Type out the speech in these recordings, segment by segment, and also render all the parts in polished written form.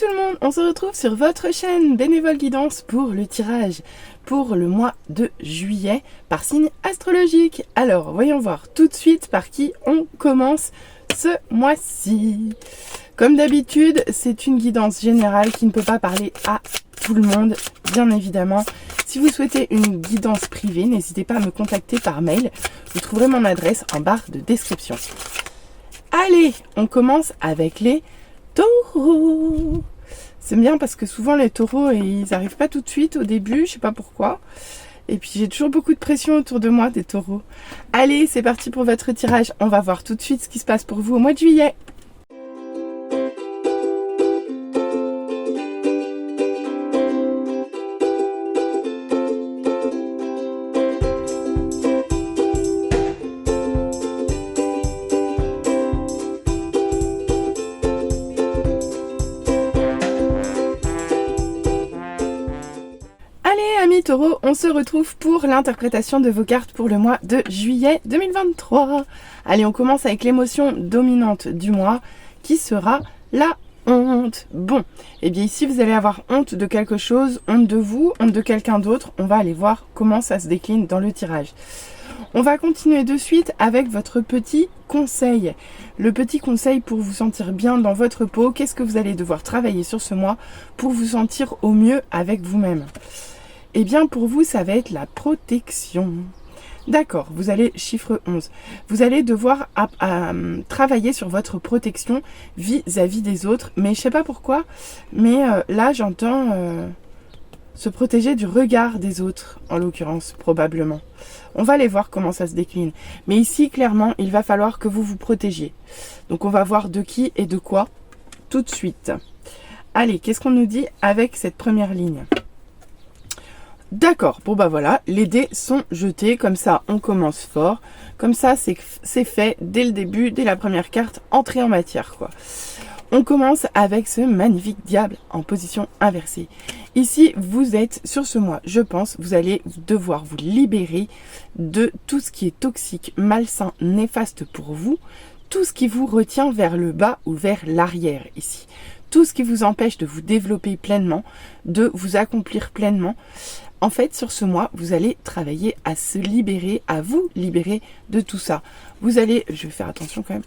tout le monde, on se retrouve sur votre chaîne Bénévole Guidance pour le tirage pour le mois de juillet par signe astrologique. Alors, voyons voir tout de suite par qui on commence ce mois-ci. Comme d'habitude, c'est une guidance générale qui ne peut pas parler à tout le monde, bien évidemment. Si vous souhaitez une guidance privée, n'hésitez pas à me contacter par mail. Vous trouverez mon adresse en barre de description. Allez, on commence avec les taureaux. C'est bien parce que souvent les taureaux, ils n'arrivent pas tout de suite au début, je sais pas pourquoi. Et puis j'ai toujours beaucoup de pression autour de moi des taureaux. Allez, c'est parti pour votre tirage. On va voir tout de suite ce qui se passe pour vous au mois de juillet. Amis taureaux, on se retrouve pour l'interprétation de vos cartes pour le mois de juillet 2023. Allez, on commence avec l'émotion dominante du mois qui sera la honte. Bon, et bien ici vous allez avoir honte de quelque chose, honte de vous, honte de quelqu'un d'autre. On va aller voir comment ça se décline dans le tirage. On va continuer de suite avec votre petit conseil. Le petit conseil pour vous sentir bien dans votre peau. Qu'est-ce que vous allez devoir travailler sur ce mois pour vous sentir au mieux avec vous-même ? Eh bien, pour vous, ça va être la protection. D'accord, vous allez, chiffre 11, vous allez devoir travailler sur votre protection vis-à-vis des autres. Mais je sais pas pourquoi, mais là, j'entends se protéger du regard des autres, en l'occurrence, probablement. On va aller voir comment ça se décline. Mais ici, clairement, il va falloir que vous vous protégiez. Donc, on va voir de qui et de quoi tout de suite. Allez, qu'est-ce qu'on nous dit avec cette première ligne ? D'accord, bon bah voilà, les dés sont jetés, comme ça on commence fort, comme ça c'est fait dès le début, dès la première carte, entrée en matière quoi. On commence avec ce magnifique diable en position inversée. Ici vous êtes sur ce mois, je pense, vous allez devoir vous libérer de tout ce qui est toxique, malsain, néfaste pour vous, tout ce qui vous retient vers le bas ou vers l'arrière ici. Tout ce qui vous empêche de vous développer pleinement, de vous accomplir pleinement. En fait, sur ce mois, vous allez travailler à se libérer, à vous libérer de tout ça. Vous allez, je vais faire attention quand même,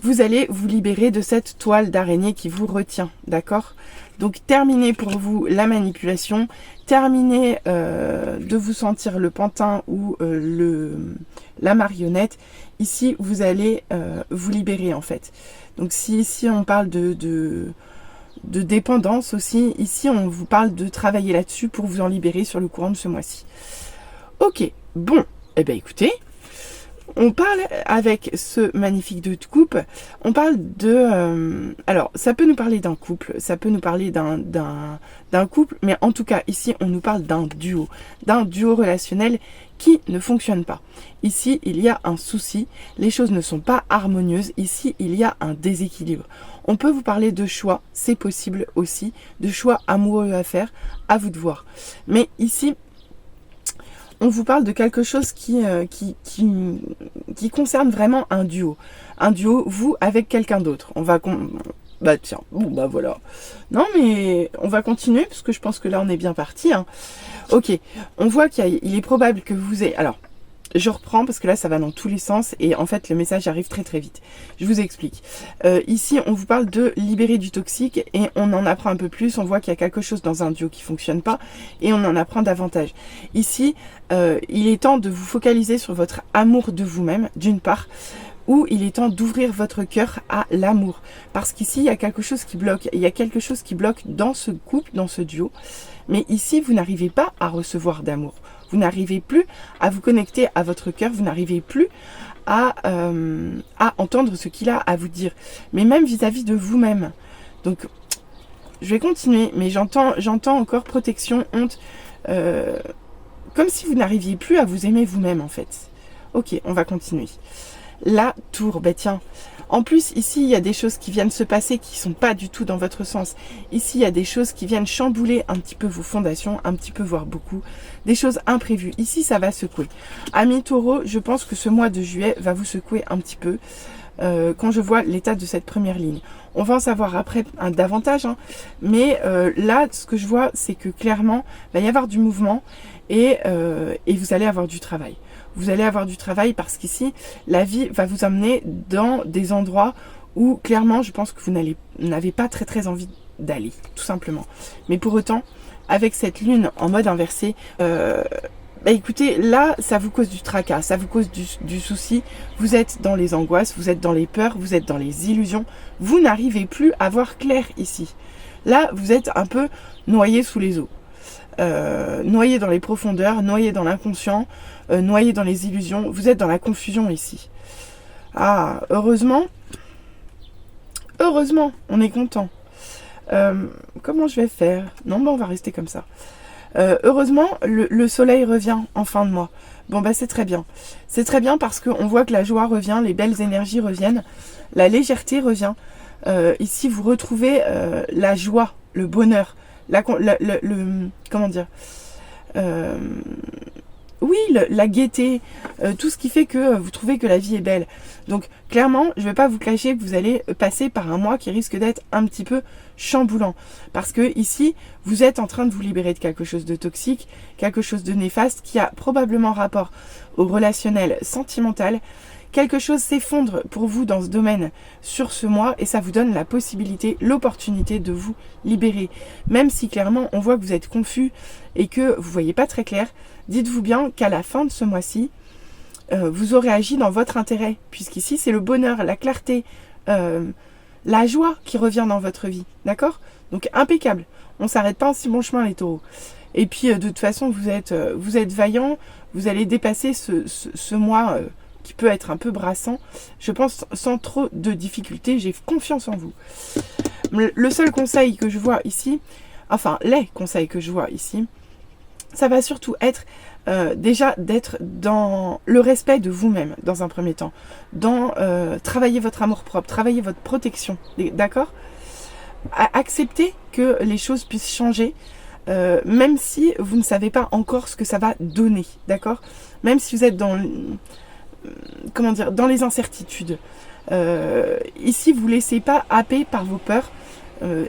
vous allez vous libérer de cette toile d'araignée qui vous retient, d'accord ? Donc, terminez pour vous la manipulation, terminez de vous sentir le pantin ou la marionnette. Ici, vous allez vous libérer en fait. Donc, si ici on parle de dépendance aussi, ici on vous parle de travailler là-dessus pour vous en libérer sur le courant de ce mois-ci. Ok, bon, eh bien écoutez, on parle avec ce magnifique 2 de coupe, on parle de... alors, ça peut nous parler d'un couple, ça peut nous parler d'un couple, mais en tout cas, ici, on nous parle d'un duo relationnel qui ne fonctionne pas. Ici, il y a un souci, les choses ne sont pas harmonieuses, ici, il y a un déséquilibre. On peut vous parler de choix, c'est possible aussi, de choix amoureux à faire, à vous de voir. Mais ici, on vous parle de quelque chose qui concerne vraiment un duo. Un duo, vous avec quelqu'un d'autre. Bah tiens, bon bah voilà. Non mais on va continuer parce que je pense que là on est bien parti. Hein. Ok, on voit qu'il est probable que vous ayez... Alors, je reprends parce que là ça va dans tous les sens et en fait le message arrive très très vite. Je vous explique. Ici on vous parle de libérer du toxique et on en apprend un peu plus. On voit qu'il y a quelque chose dans un duo qui fonctionne pas et on en apprend davantage. Ici il est temps de vous focaliser sur votre amour de vous-même d'une part, où il est temps d'ouvrir votre cœur à l'amour. Parce qu'ici, il y a quelque chose qui bloque. Il y a quelque chose qui bloque dans ce couple, dans ce duo. Mais ici, vous n'arrivez pas à recevoir d'amour. Vous n'arrivez plus à vous connecter à votre cœur. Vous n'arrivez plus à entendre ce qu'il a à vous dire. Mais même vis-à-vis de vous-même. Donc, je vais continuer. Mais j'entends encore protection, honte. Comme si vous n'arriviez plus à vous aimer vous-même, en fait. Ok, on va continuer. La tour, ben tiens, en plus ici il y a des choses qui viennent se passer qui sont pas du tout dans votre sens. Ici il y a des choses qui viennent chambouler un petit peu vos fondations, un petit peu voire beaucoup, des choses imprévues. Ici ça va secouer. Amis taureaux, je pense que ce mois de juillet va vous secouer un petit peu. quand je vois l'état de cette première ligne. On va en savoir après davantage, hein, mais là, ce que je vois, c'est que clairement, il va y avoir du mouvement et vous allez avoir du travail. Vous allez avoir du travail parce qu'ici, la vie va vous amener dans des endroits où clairement, je pense que vous n'avez pas très très envie d'aller, tout simplement. Mais pour autant, avec cette lune en mode inversé, écoutez, là, ça vous cause du tracas, ça vous cause du souci. Vous êtes dans les angoisses, vous êtes dans les peurs, vous êtes dans les illusions. Vous n'arrivez plus à voir clair ici. Là, vous êtes un peu noyé sous les eaux. Noyé dans les profondeurs, noyé dans l'inconscient, noyé dans les illusions. Vous êtes dans la confusion ici. Ah, heureusement, on est content. Comment je vais faire? Non, on va rester comme ça. Heureusement, le soleil revient en fin de mois. Bon, c'est très bien. C'est très bien parce qu'on voit que la joie revient, les belles énergies reviennent, la légèreté revient. Ici, vous retrouvez la joie, le bonheur, comment dire, oui, la gaieté, tout ce qui fait que vous trouvez que la vie est belle. Donc clairement, je ne vais pas vous cacher que vous allez passer par un mois qui risque d'être un petit peu chamboulant. Parce que ici, vous êtes en train de vous libérer de quelque chose de toxique, quelque chose de néfaste qui a probablement rapport au relationnel sentimental. Quelque chose s'effondre pour vous dans ce domaine sur ce mois et ça vous donne la possibilité, l'opportunité de vous libérer. Même si clairement on voit que vous êtes confus et que vous voyez pas très clair, dites-vous bien qu'à la fin de ce mois-ci, vous aurez agi dans votre intérêt. Puisqu'ici c'est le bonheur, la clarté, la joie qui revient dans votre vie. D'accord? Donc impeccable. On ne s'arrête pas en si bon chemin les taureaux. Et puis de toute façon vous êtes vaillants, vous allez dépasser ce mois qui peut être un peu brassant, je pense sans trop de difficultés, j'ai confiance en vous. Le seul conseil que je vois ici, enfin les conseils que je vois ici, ça va surtout être déjà d'être dans le respect de vous-même dans un premier temps, dans travailler votre amour-propre, travailler votre protection, d'accord? Accepter que les choses puissent changer, même si vous ne savez pas encore ce que ça va donner, d'accord? Même si vous êtes dans les incertitudes. Ici, vous ne laissez pas happer par vos peurs.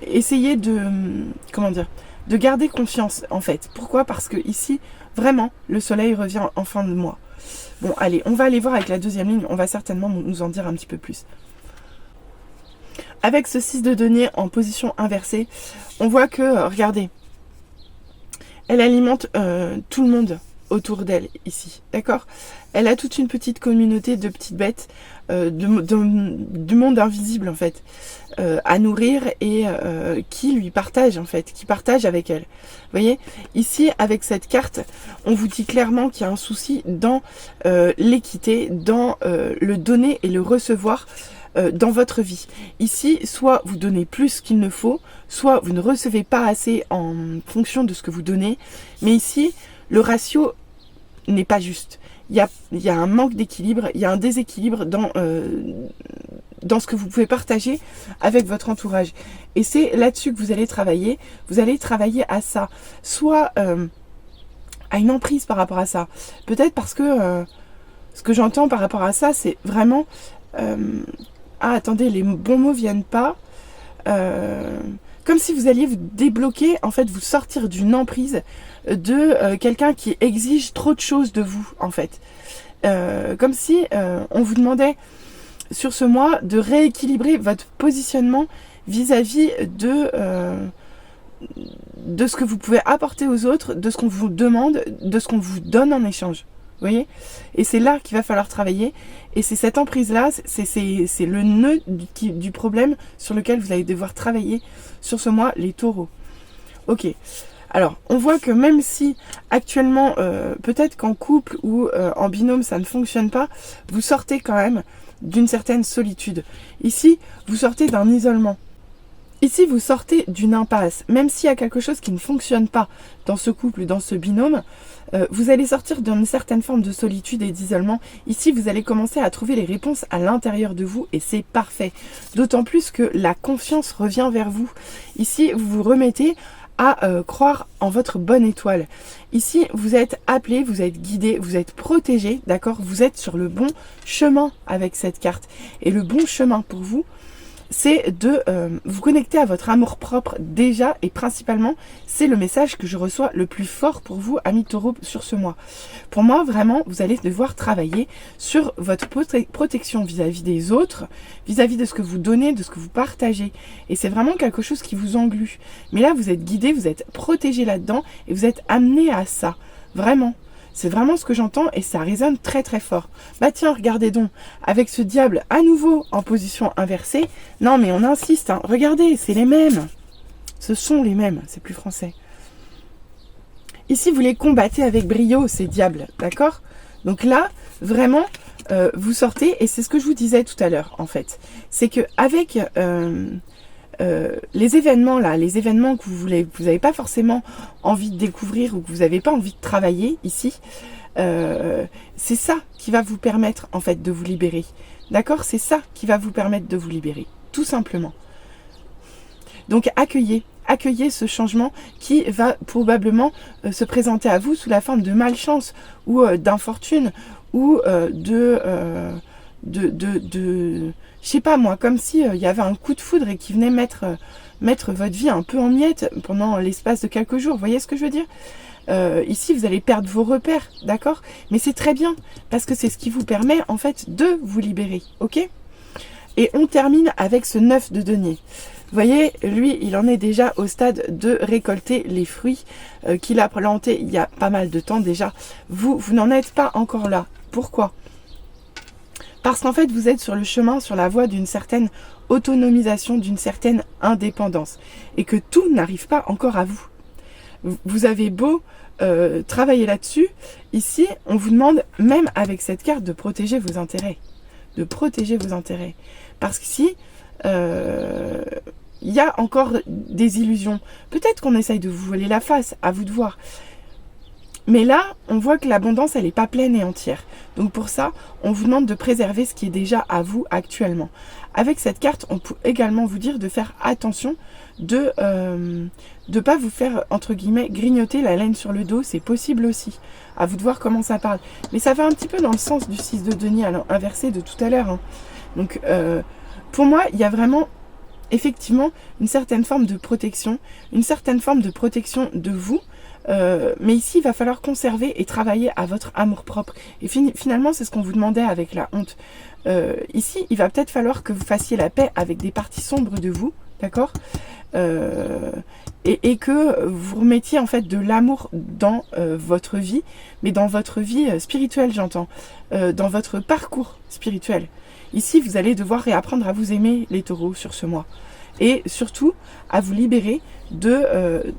Essayez de garder confiance en fait. Pourquoi? Parce que ici, vraiment, le soleil revient en fin de mois. Bon, allez, on va aller voir avec la deuxième ligne. On va certainement nous en dire un petit peu plus. Avec ce 6 de denier en position inversée, on voit que, regardez, elle alimente tout le monde autour d'elle ici, d'accord? Elle a toute une petite communauté de petites bêtes du monde invisible en fait à nourrir et qui lui partage en fait, qui partage avec elle. Vous voyez, ici avec cette carte, on vous dit clairement qu'il y a un souci dans l'équité, dans le donner et le recevoir dans votre vie. Ici, soit vous donnez plus qu'il ne faut, soit vous ne recevez pas assez en fonction de ce que vous donnez, mais ici, le ratio n'est pas juste. Il y a un manque d'équilibre, il y a un déséquilibre dans ce que vous pouvez partager avec votre entourage. Et c'est là-dessus que vous allez travailler. Vous allez travailler à ça. Soit à une emprise par rapport à ça. Peut-être parce que ce que j'entends par rapport à ça, c'est vraiment... attendez, les bons mots viennent pas. Comme si vous alliez vous débloquer, en fait, vous sortir d'une emprise de quelqu'un qui exige trop de choses de vous, en fait. Comme si on vous demandait sur ce mois de rééquilibrer votre positionnement vis-à-vis de ce que vous pouvez apporter aux autres, de ce qu'on vous demande, de ce qu'on vous donne en échange. Vous voyez? Et c'est là qu'il va falloir travailler. Et c'est cette emprise-là, c'est le nœud du problème sur lequel vous allez devoir travailler sur ce mois, les taureaux. Ok. Alors, on voit que même si actuellement, peut-être qu'en couple ou en binôme, ça ne fonctionne pas, vous sortez quand même d'une certaine solitude. Ici, vous sortez d'un isolement. Ici, vous sortez d'une impasse. Même s'il y a quelque chose qui ne fonctionne pas dans ce couple, dans ce binôme, vous allez sortir d'une certaine forme de solitude et d'isolement. Ici, vous allez commencer à trouver les réponses à l'intérieur de vous et c'est parfait. D'autant plus que la confiance revient vers vous. Ici, vous vous remettez à croire en votre bonne étoile. Ici, vous êtes appelé, vous êtes guidé, vous êtes protégé, d'accord? Vous êtes sur le bon chemin avec cette carte. Et le bon chemin pour vous, c'est de vous connecter à votre amour-propre déjà et principalement, c'est le message que je reçois le plus fort pour vous, amis taureaux, sur ce mois. Pour moi, vraiment, vous allez devoir travailler sur votre protection vis-à-vis des autres, vis-à-vis de ce que vous donnez, de ce que vous partagez. Et c'est vraiment quelque chose qui vous englue. Mais là, vous êtes guidé, vous êtes protégé là-dedans et vous êtes amené à ça. Vraiment. C'est vraiment ce que j'entends et ça résonne très très fort. Bah tiens, regardez donc, avec ce diable à nouveau en position inversée. Non mais on insiste, hein. Regardez, c'est les mêmes. Ce sont les mêmes, c'est plus français. Ici, vous les combattez avec brio, ces diables, d'accord? Donc là, vraiment, vous sortez, et c'est ce que je vous disais tout à l'heure, en fait. C'est que avec les événements là, les événements que vous n'avez pas forcément envie de découvrir ou que vous n'avez pas envie de travailler ici, c'est ça qui va vous permettre en fait de vous libérer. D'accord? C'est ça qui va vous permettre de vous libérer, tout simplement. Donc accueillez ce changement qui va probablement se présenter à vous sous la forme de malchance ou d'infortune ou je sais pas moi, comme si il y avait un coup de foudre et qui venait mettre votre vie un peu en miettes pendant l'espace de quelques jours. Vous voyez ce que je veux dire? Ici, vous allez perdre vos repères, d'accord? Mais c'est très bien, parce que c'est ce qui vous permet, en fait, de vous libérer, ok? Et on termine avec ce 9 de denier. Vous voyez, lui, il en est déjà au stade de récolter les fruits qu'il a plantés il y a pas mal de temps déjà. Vous n'en êtes pas encore là. Pourquoi? Parce qu'en fait, vous êtes sur le chemin, sur la voie d'une certaine autonomisation, d'une certaine indépendance. Et que tout n'arrive pas encore à vous. Vous avez beau travailler là-dessus. Ici, on vous demande, même avec cette carte, de protéger vos intérêts. De protéger vos intérêts. Parce qu'ici, il y a encore des illusions. Peut-être qu'on essaye de vous voiler la face, à vous de voir. Mais là, on voit que l'abondance, elle n'est pas pleine et entière. Donc pour ça, on vous demande de préserver ce qui est déjà à vous actuellement. Avec cette carte, on peut également vous dire de faire attention, de ne pas vous faire, entre guillemets, grignoter la laine sur le dos. C'est possible aussi. À vous de voir comment ça parle. Mais ça va un petit peu dans le sens du 6 de denier inversé de tout à l'heure. Hein. Donc pour moi, il y a vraiment effectivement une certaine forme de protection, de vous. Mais ici, il va falloir conserver et travailler à votre amour-propre. Et finalement, c'est ce qu'on vous demandait avec la honte. Ici, il va peut-être falloir que vous fassiez la paix avec des parties sombres de vous, d'accord? Et que vous remettiez en fait de l'amour dans votre vie, mais dans votre vie spirituelle, j'entends, dans votre parcours spirituel. Ici, vous allez devoir réapprendre à vous aimer, les taureaux, sur ce mois. Et surtout, à vous libérer de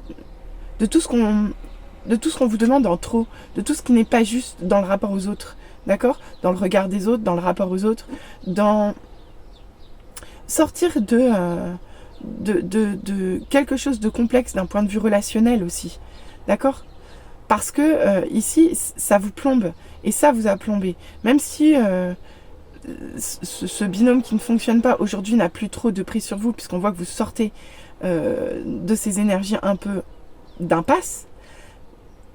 tout ce qu'on vous demande en trop, de tout ce qui n'est pas juste dans le rapport aux autres, d'accord? Dans le regard des autres, dans le rapport aux autres, dans sortir de quelque chose de complexe d'un point de vue relationnel aussi, d'accord? Parce que ici, ça vous plombe, et ça vous a plombé. Même si ce binôme qui ne fonctionne pas aujourd'hui n'a plus trop de prise sur vous, puisqu'on voit que vous sortez de ces énergies un peu d'impasse.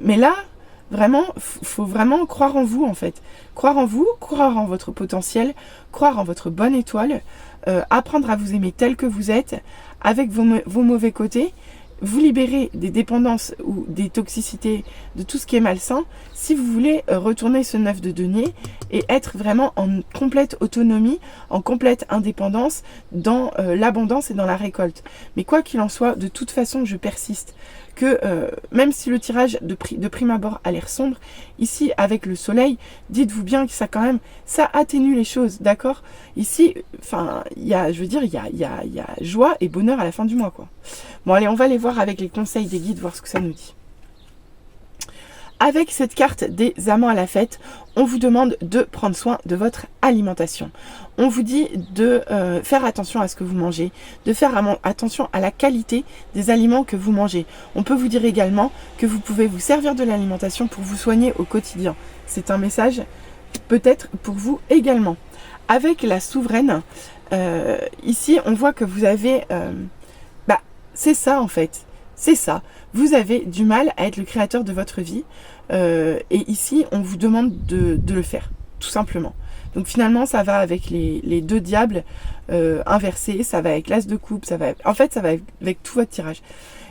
Mais là, vraiment, faut vraiment croire en vous en fait. Croire en vous, croire en votre potentiel, croire en votre bonne étoile, apprendre à vous aimer tel que vous êtes, avec vos mauvais côtés, vous libérer des dépendances ou des toxicités, de tout ce qui est malsain, si vous voulez retourner ce 9 de denier et être vraiment en complète autonomie, en complète indépendance dans l'abondance et dans la récolte. Mais quoi qu'il en soit, de toute façon, je persiste. Que même si le tirage de prime abord a l'air sombre, ici avec le soleil, dites-vous bien que ça quand même, ça atténue les choses, d'accord? Ici, enfin, il y a joie et bonheur à la fin du mois, quoi. Bon allez, on va aller voir avec les conseils des guides, voir ce que ça nous dit. Avec cette carte des amants à la fête, on vous demande de prendre soin de votre alimentation. On vous dit de faire attention à ce que vous mangez, de faire attention à la qualité des aliments que vous mangez. On peut vous dire également que vous pouvez vous servir de l'alimentation pour vous soigner au quotidien. C'est un message peut-être pour vous également. Avec la souveraine, ici on voit que vous avez... c'est ça en fait. c'est ça. Vous avez du mal à être le créateur de votre vie. Et ici, on vous demande de le faire, tout simplement. Donc finalement, ça va avec les deux diables inversés, ça va avec l'as de coupe, en fait, ça va avec tout votre tirage.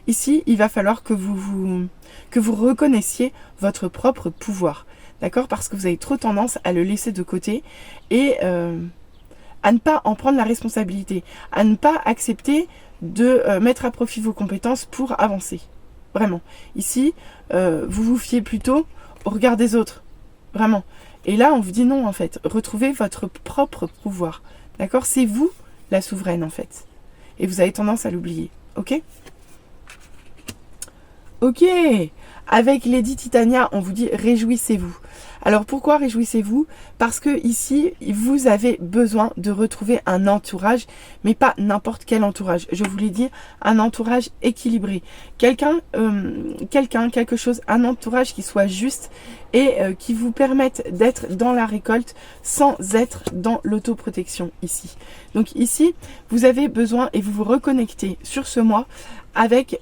Ici, il va falloir que vous reconnaissiez votre propre pouvoir. D'accord? Parce que vous avez trop tendance à le laisser de côté et à ne pas en prendre la responsabilité, à ne pas accepter de mettre à profit vos compétences pour avancer. Vraiment. Ici, vous vous fiez plutôt au regard des autres. Vraiment. Et là, on vous dit non, en fait. Retrouvez votre propre pouvoir. D'accord? C'est vous la souveraine, en fait. Et vous avez tendance à l'oublier. Ok? Ok. Avec Lady Titania, on vous dit réjouissez-vous. Alors pourquoi réjouissez-vous? Parce que ici, vous avez besoin de retrouver un entourage, mais pas n'importe quel entourage. Je vous l'ai dit, un entourage équilibré. Quelque chose, un entourage qui soit juste et qui vous permette d'être dans la récolte sans être dans l'autoprotection ici. Donc ici, vous avez besoin et vous vous reconnectez sur ce mois avec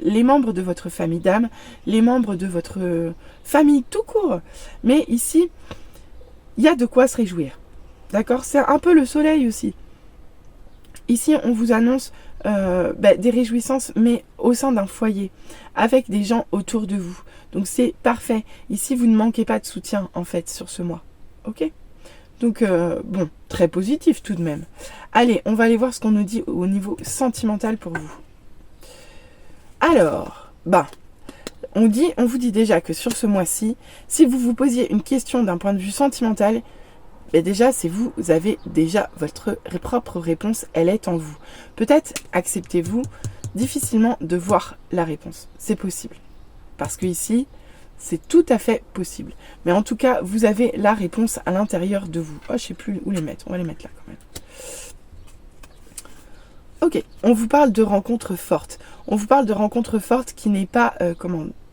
les membres de votre famille d'âme, les membres de votre famille tout court. Mais ici, il y a de quoi se réjouir. D'accord? C'est un peu le soleil aussi. Ici, on vous annonce des réjouissances, mais au sein d'un foyer, avec des gens autour de vous. Donc c'est parfait. Ici, vous ne manquez pas de soutien, en fait, sur ce mois. Ok? Donc, bon, très positif tout de même. Allez, on va aller voir ce qu'on nous dit au niveau sentimental pour vous. Alors, on vous dit déjà que sur ce mois-ci, si vous vous posiez une question d'un point de vue sentimental, déjà, c'est vous avez déjà votre propre réponse, elle est en vous. Peut-être acceptez-vous difficilement de voir la réponse. C'est possible. Parce que ici, c'est tout à fait possible. Mais en tout cas, vous avez la réponse à l'intérieur de vous. Oh, je ne sais plus où les mettre. On va les mettre là quand même. Ok, on vous parle de rencontres fortes. On vous parle de rencontres fortes qui n'est pas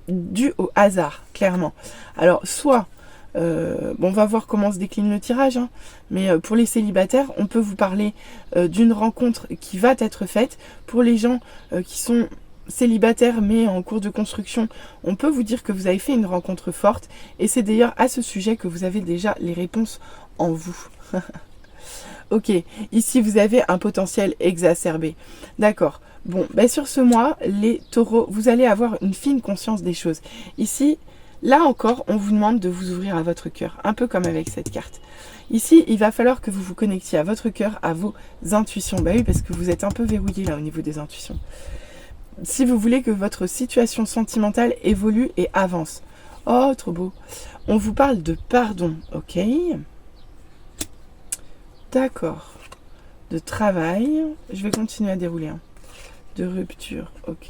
due au hasard, clairement. Alors, soit, on va voir comment se décline le tirage, hein, mais pour les célibataires, on peut vous parler d'une rencontre qui va être faite. Pour les gens qui sont célibataires mais en cours de construction, on peut vous dire que vous avez fait une rencontre forte. Et c'est d'ailleurs à ce sujet que vous avez déjà les réponses en vous. Ok, ici vous avez un potentiel exacerbé. D'accord. Bon, sur ce mois, les taureaux, vous allez avoir une fine conscience des choses. Ici, là encore, on vous demande de vous ouvrir à votre cœur, un peu comme avec cette carte. Ici, il va falloir que vous vous connectiez à votre cœur, à vos intuitions. Oui, parce que vous êtes un peu verrouillé là au niveau des intuitions. Si vous voulez que votre situation sentimentale évolue et avance. Oh, trop beau. On vous parle de pardon, ok ? D'accord. De travail. Je vais continuer à dérouler. De rupture. Ok.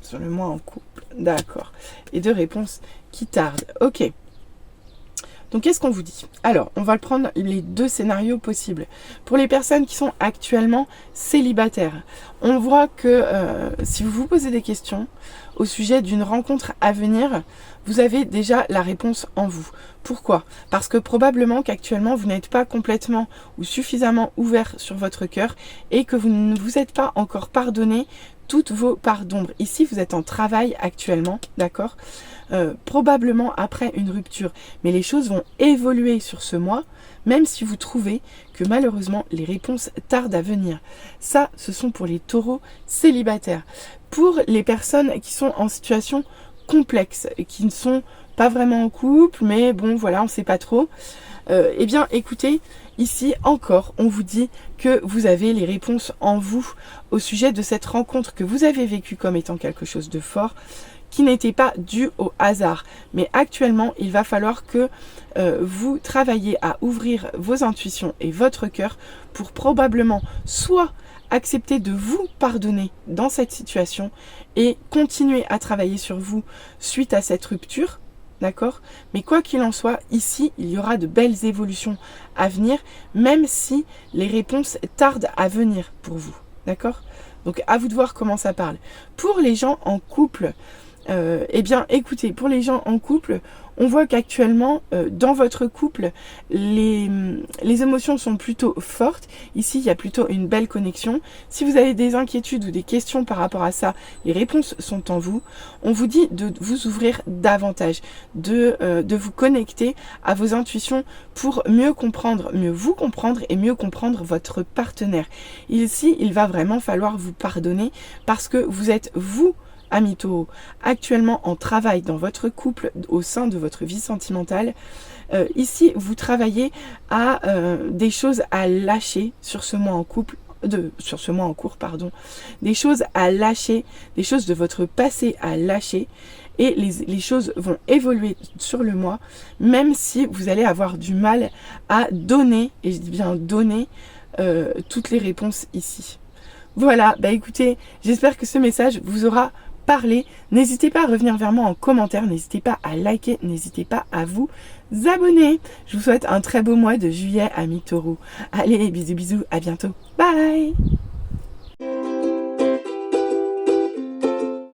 Sur le mois en couple. D'accord. Et de réponse qui tarde. Ok. Donc, qu'est-ce qu'on vous dit? Alors, on va prendre les deux scénarios possibles. Pour les personnes qui sont actuellement célibataires, on voit que si vous vous posez des questions au sujet d'une rencontre à venir, vous avez déjà la réponse en vous. Pourquoi? Parce que probablement qu'actuellement, vous n'êtes pas complètement ou suffisamment ouvert sur votre cœur et que vous ne vous êtes pas encore pardonné toutes vos parts d'ombre. Ici, vous êtes en travail actuellement, d'accord? Probablement après une rupture. Mais les choses vont évoluer sur ce mois, même si vous trouvez que malheureusement, les réponses tardent à venir. Ça, ce sont pour les taureaux célibataires. Pour les personnes qui sont en situation complexe, qui ne sont pas vraiment en couple, mais bon, voilà, on ne sait pas trop. Eh bien, écoutez, ici encore, on vous dit que vous avez les réponses en vous au sujet de cette rencontre que vous avez vécue comme étant quelque chose de fort, qui n'était pas dû au hasard. Mais actuellement, il va falloir que vous travailliez à ouvrir vos intuitions et votre cœur pour probablement soit accepter de vous pardonner dans cette situation et continuer à travailler sur vous suite à cette rupture. D'accord? Mais quoi qu'il en soit, ici, il y aura de belles évolutions à venir, même si les réponses tardent à venir pour vous. D'accord? Donc, à vous de voir comment ça parle. Pour les gens en couple, Eh bien, écoutez, pour les gens en couple, on voit qu'actuellement, dans votre couple, les émotions sont plutôt fortes. Ici, il y a plutôt une belle connexion. Si vous avez des inquiétudes ou des questions par rapport à ça, les réponses sont en vous. On vous dit de vous ouvrir davantage, de vous connecter à vos intuitions pour mieux comprendre, mieux vous comprendre et mieux comprendre votre partenaire. Ici, il va vraiment falloir vous pardonner parce que vous êtes vous, amis taureaux, actuellement en travail dans votre couple au sein de votre vie sentimentale. Ici, vous travaillez à des choses à lâcher sur ce mois en couple, sur ce mois en cours, pardon, des choses à lâcher, des choses de votre passé à lâcher. Et les choses vont évoluer sur le mois, même si vous allez avoir du mal à donner, et je dis bien donner, toutes les réponses ici. Voilà, bah écoutez, j'espère que ce message vous aura parlé. N'hésitez pas à revenir vers moi en commentaire, n'hésitez pas à liker, n'hésitez pas à vous abonner. Je vous souhaite un très beau mois de juillet, amis taureaux. Allez, bisous bisous, à bientôt. Bye!